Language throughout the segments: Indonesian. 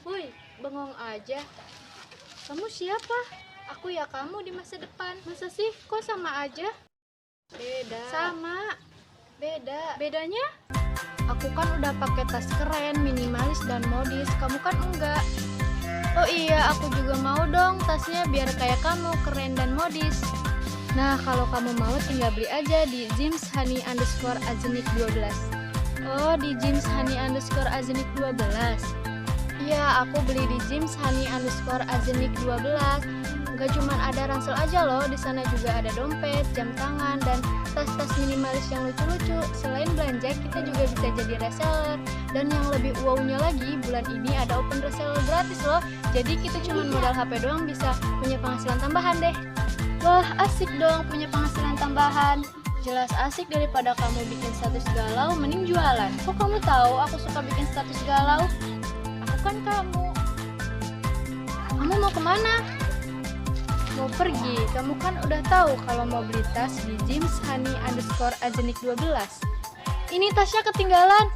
Woi, bengong aja. Kamu siapa? Aku ya kamu di masa depan. Masa sih? Kok sama aja? Beda. Sama. Beda. Bedanya? Aku kan udah pakai tas keren, minimalis dan modis. Kamu kan enggak. Oh iya, aku juga mau dong tasnya biar kayak kamu, keren dan modis. Nah, kalau kamu mau tinggal beli aja di @jimshani_azenik12. Oh, di @jimshani_azenik12. Iya, aku beli di @jimshani_azenik12. Gak cuman ada ransel aja loh, di sana juga ada dompet, jam tangan, dan tas-tas minimalis yang lucu-lucu. Selain belanja, kita juga bisa jadi reseller. Dan yang lebih wow-nya lagi, bulan ini ada open reseller gratis loh. Jadi kita cuman modal HP doang bisa punya penghasilan tambahan deh. Wah, asik dong punya penghasilan tambahan. Jelas asik daripada kamu bikin status galau, mending jualan. Kok kamu tahu aku suka bikin status galau? Aku kan kamu. Kamu mau kemana? Mau pergi. Kamu kan udah tahu kalau mau beli tas di @jimshani_azenik12. Ini tasnya ketinggalan.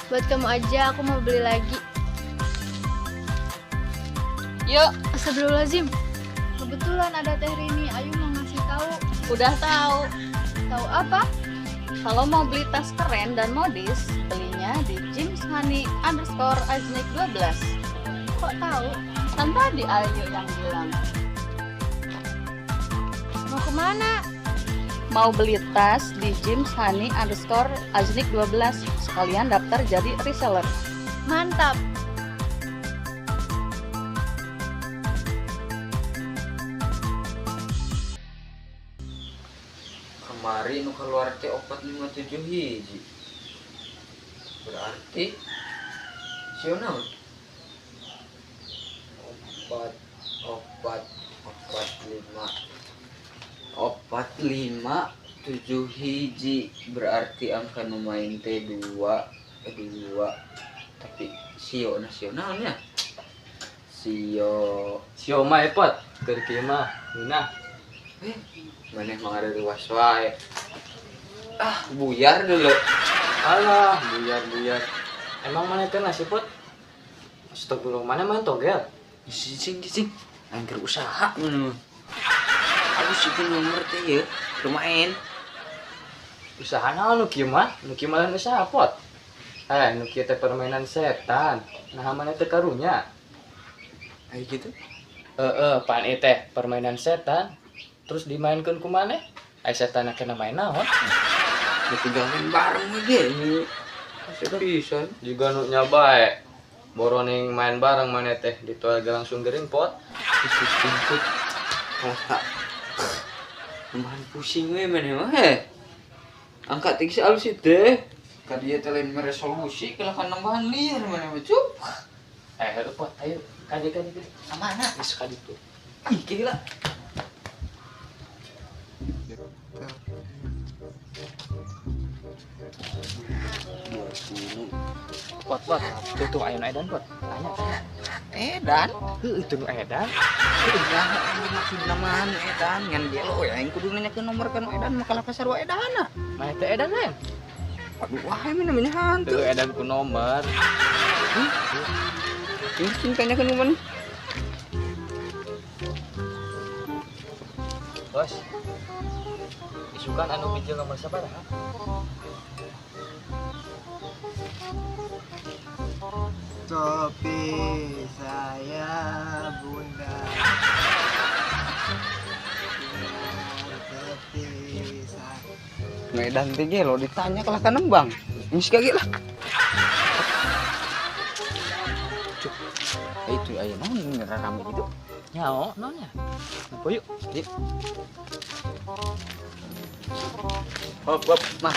Buat kamu aja, aku mau beli lagi. Yuk, Astagfirullahaladzim. Kebetulan ada Teh Rini. Ayu mau ngasih tahu. udah tahu. Tahu apa? Kalau mau beli tas keren dan modis, belinya di @jimshani_azenik12. Kok tahu? Kan tadi Ayu yang bilang. Mau kemana? Mau beli tas di @jimshani_azenik12. Sekalian daftar jadi reseller. Mantap. Kemarin nu keluar teh 457 hiji. Berarti sional 4 hiji, berarti angka nu main teh 2 tapi sio nasionalnya sio mah epot keur kieu mah nah maneh mangare ruas wae. Buyar dulu. alah buyar emang mana teh nasi pot astagfirullah mana main togel Sing angker usaha mun. Aku sih nomor teh ya lumayan. usaha naon nu kieu mah lain usaha pot nu kieu teh permainan setan nah mana teh karunya Kayak gitu. pan ieu teh permainan setan terus dimainkeun ku maneh setan kena main naon Ditinggalkan bareng aja ini. Bisa. juga nu nyabae boroning main bareng maneh teh ditual langsung gering pot Ikut. Kalau tak tambahan pusing we maneh mah angkat tinggi alus teh. Ka dia teh lain meresolusi kalau kan nambahan liar maneh mah cup. pot ayo kadi Amana geus kaditu ih gila. pot tuh ayo edan pot tanya Edan. itu nu edan Udah maksud naman edan ngan dia lo ya yang kudu nanya ke nomor kan edan makalah kasar wa edana. mana teh edan lain Aduh wah ini namanya hantu. tuh edan ku nomor Ini cintanya kan nomor. bos isukan anu bijil nomor sabaraha Topi saya bunda, topi saya. Medan tinggi lo ditanya kalah kan nembang. Ini sekali lah. Itu ayo non rame gitu. nyao naonnya apa yuk Yuk. Hop, mah.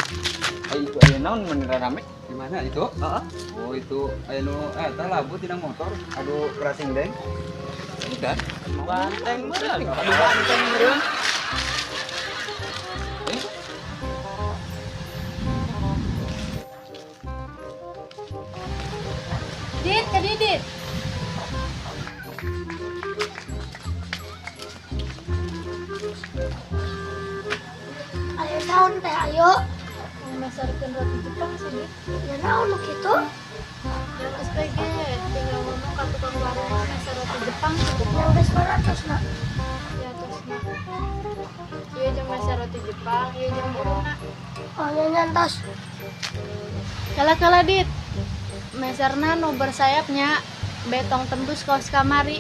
Itu aya naon mun rame? Di mana itu? Heeh. Oh itu anu tah labu tina motor. Aduh racing deng. Udah. Banteng beneran. Aduh banteng meureun. Dit, ke Didit. Ayo naon teh ayo. Masarkeun roti Jepang sih, Dit. Ya naon nu kitu? Yang SPG, tinggal ngomong ka tukang warung masar roti Jepang cukup. Yang geus 200 na. Ya terus mah. Ieu jeung masar roti Jepang, ieu jeung buruna. Oh nya nyantos. Kala Dit. Meserna nu bersayapnya betong tembus kaos kamari.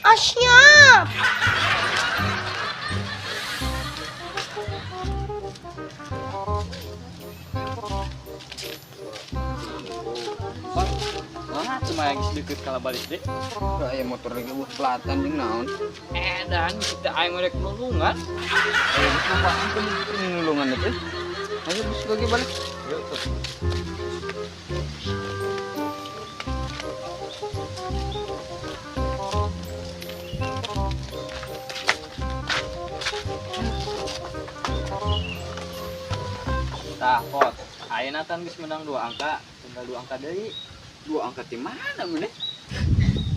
Ah siap. Wah, cuma yang sedikit kalau balik deh. Udah aya motor lagi buat pelatan jeung naon. Dan kita aing mereka nulungan. Ayo coba antum nulungan teh. Ayo bus lagi balik. Yuk tuh. Tah, pot. Ayeuna kan geus menang 2 angka, tinggal 2 angka deui. 2 angkat di mana meneh?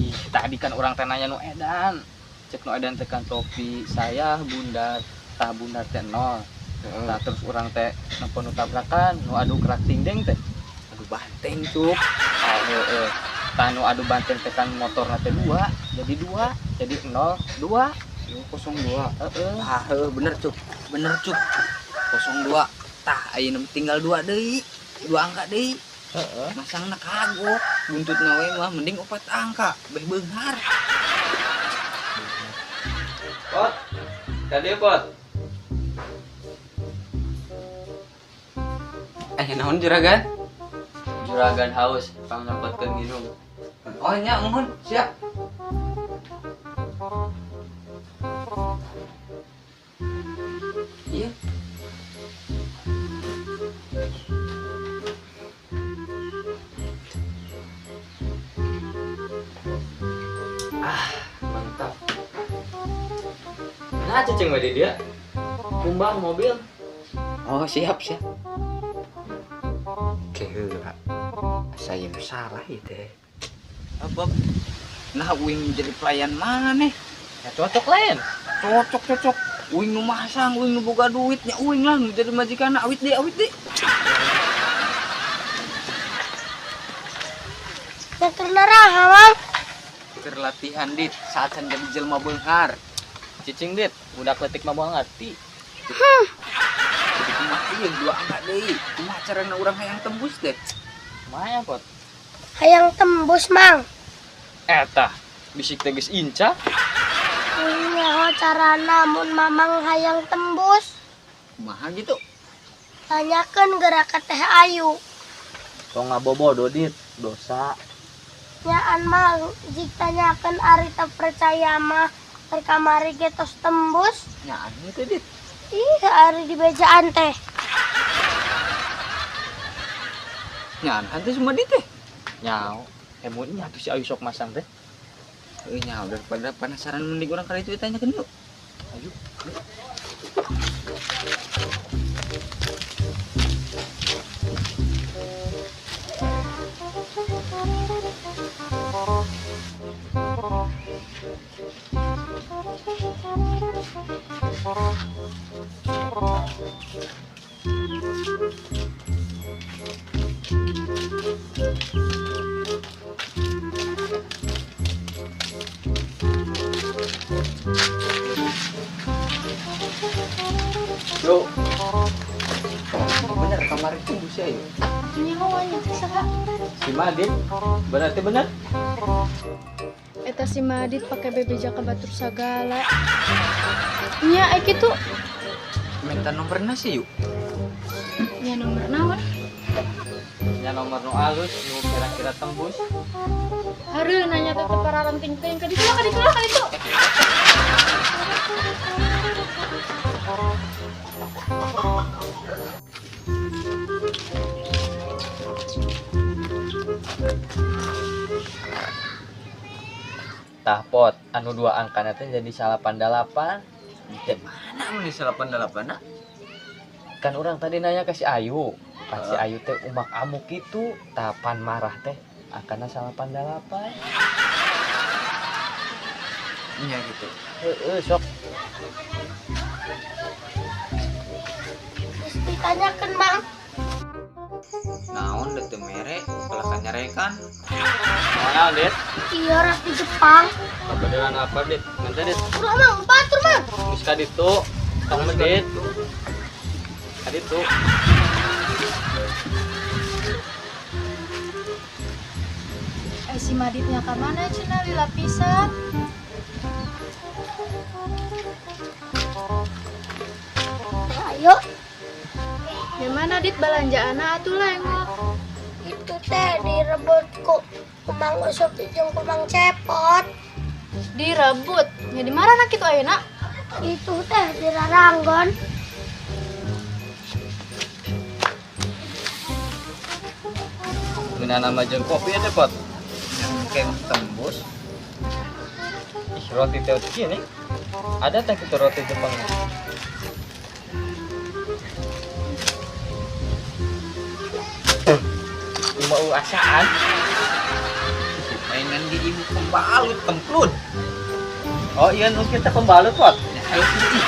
Ih, tadi kan orang teh nanya nu edan. Cek nu edan tekan topi saya bundar, tah bundar teh 0. Tah terus orang teh napa nu tabrakan, nu adu kerak ding teh. Aduh banteng cuk. Ah, heeh. Tah nu adu banteng tekan motorna teh 2, jadi 2, jadi 0, 2. Yo 02. Heeh. Ah, bener cuk. Bener cuk. 02. Tah ayeuna tinggal 2 deui. 2 angka deui. Heeh. Masangna kagok. Buntutna we mah mending 4 angka. Beh beunghar. Pot. Tadi pot. Naon juragan? Juragan haus, pang nyopotkeun minum. Oh nya mohon, siap. Iya. Mantap. Nah, ceceng mah dia. Kumbang mobil. Oh, siap. Keheula. Saya nu salah ieu teh. Abab. Nah, uing jadi pelayan maneh. Ya cocok lain. Cocok. Uing nu masang, uing nu boga duit nya uing lah nu jadi majikan awit deh. Ya karena raha mang. Keur latihan dit saat jadi jelema beunghar. Cicing dit, udah kletik mah moal ngerti. Jadi kumaha ieu 2 angka deui. Kumaha carana urang hayang tembus teh? Maya pot. Hayang tembus mang. Eta, bisik teh geus inca. Uing nyaho carana mun mamang hayang tembus. Kumaha gitu? Tanyakeun gerak ka Teh Ayu. Tong ngabobodo dit, dosa. Nyaan mang jik tanyakeun ari teu percaya mah kamari ge tos tembus. Nyaan teh dit. Ih ari di bejaan teh. Nyaan teh semua dit teh. Nyao, emunnya tuh si Ayu sok masang teh. Nyaho daripada penasaran mending urang kali itu tanyakeun yuk. Ayo. Bro. Bener kamar itu Bu Ayu. Nyaho nya saha? Si Madin, berarti bener? Eta si Madit pakai bebeja ka batur sagala. Nya ai kitu. Minta nomorna sih yuk. Nya nomor naon? Ya nomor nu alus, nu kira-kira tembus. Hareuh nanya teh pararanting teh ka ditu. Tah pot, anu dua angkana teh jadi 88. Teh Mana mun 88 nak? kan orang tadi nanya ke si Ayu. Pas si Ayu teh umak amuk gitu, tapan marah teh angkana 88. Nya gitu. Sok. Terus ditanyakan mang, Naon deh teu mere, kelasan nyarekan. Mana, Dit? iya ras di Jepang. Kebenaran apa, Dit? Nanti, Dit. Udah mang, batur mang. Geus ka ditu. Tong Dit. Ka ditu. Si Maditnya ke mana Cina lila pisan? Ayo, Gimana Dit belanja anak atuh lengok? itu teh direbut ku kumang usuk jeung kumang cepot. Direbut. Ya di mana nak kitu ayeuna? Itu teh diraranggon. Guna nama jeung kopi ya, Pot. Kem tembus. Ih, roti teh gini. Ada teh kitu roti Jepang. Mau asaan? Mainan di ibu pembalut templun. Oh iya, nu kita pembalut, Pot. Ayo sini.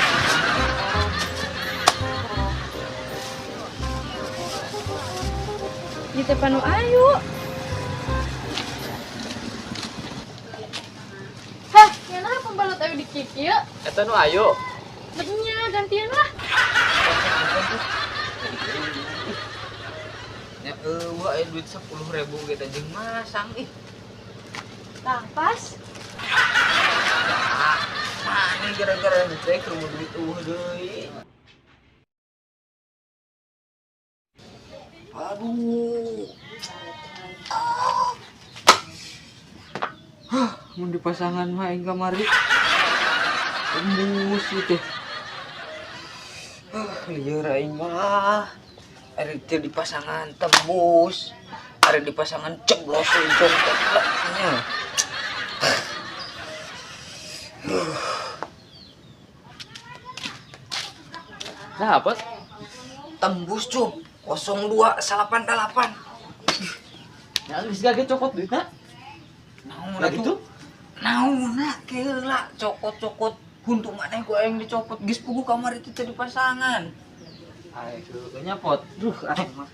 Di tepanu ayu. Hah, nyana pembalut ayu di kieu. Eta nu ayo. Bednya gantian lah. Ya eueuh aya duit 10.000 kita jeung masang ih. Tah pas. Mana gara-gara teh keur duit deui. Aduh. Mun dipasangan mah aing kamari. Tembus teh. Lieur aing mah. Ari teh dipasangan tembus. Ari dipasangan ceblos jongkoknya. Nah, Pot. Tembus cum 0288. Ya geus gage cokot duitna. Naon Lah gitu? Naonna keula cokot-cokot huntu maneh ku aing dicopot geus pugu kamar itu teh dipasangan. Ai nya Pot. Duh, aing mah.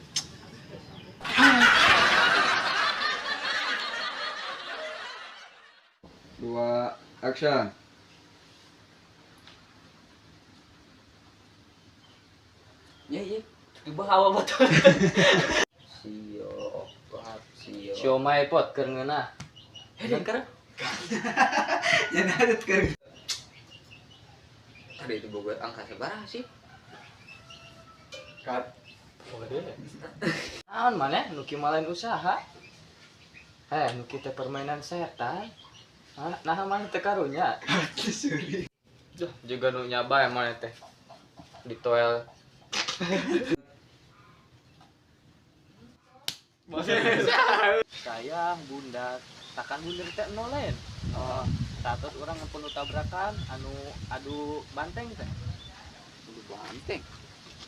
Dua, action. Ya. Tiba hawa betul. Siomay Pot keur ngeunah. Heuh keur. Ya nadet keur. Tadi itu boga angka sabaraha sih? Cut. Naon maneh nu kieu mah lain usaha? Nu kieu teh permainan setan. Nah maneh teh karunya. Duh, juga nu nyabae maneh teh. Di toel. Saya bundar, takkan bundar teh nol lain. Oh, status orang yang tabrakan anu adu banteng teh. Adu banteng.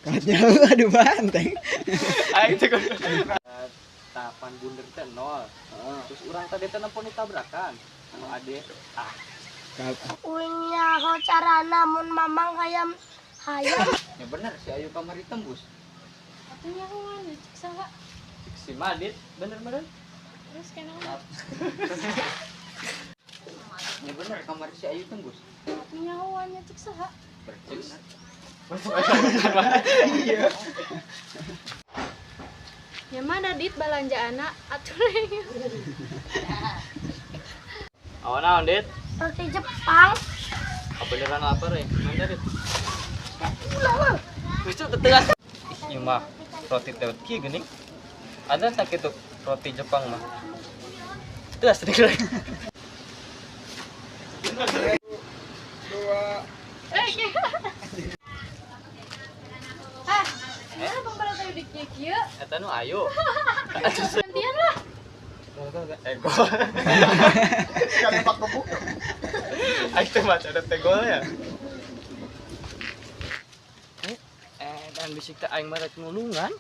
Katnya aduh banteng. Aing teh tapan bundar teh nol. Terus orang tadi teh nepon tabrakan. Anu ade Uingnya ho carana mun mamang hayam. Ya bener si Ayu kamari tembus. Atunya huan cek saha. si Madit bener-bener. Terus kenapa? Ya bener kamar si Ayu tembus. Atunya huan cek saha. Berarti Iya. Ya mana Dit belanja anak atuh leuh. Awan naon Dit? Roti Jepang. Beneran lapar ya? Mana Dit? Bisa tetengah. Ih mah roti teh kieu geuning. Ada tak itu roti Jepang mah. Itu sedikit lagi. Dua, Ya kieu, Eta nu ayo. gantian lah. Ego. Kan pak kebuk. Aing teh mah ada tegol ya. Dan bisik teh aing mah rek nulungan.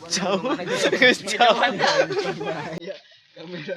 Jauh. Jauh. Kamera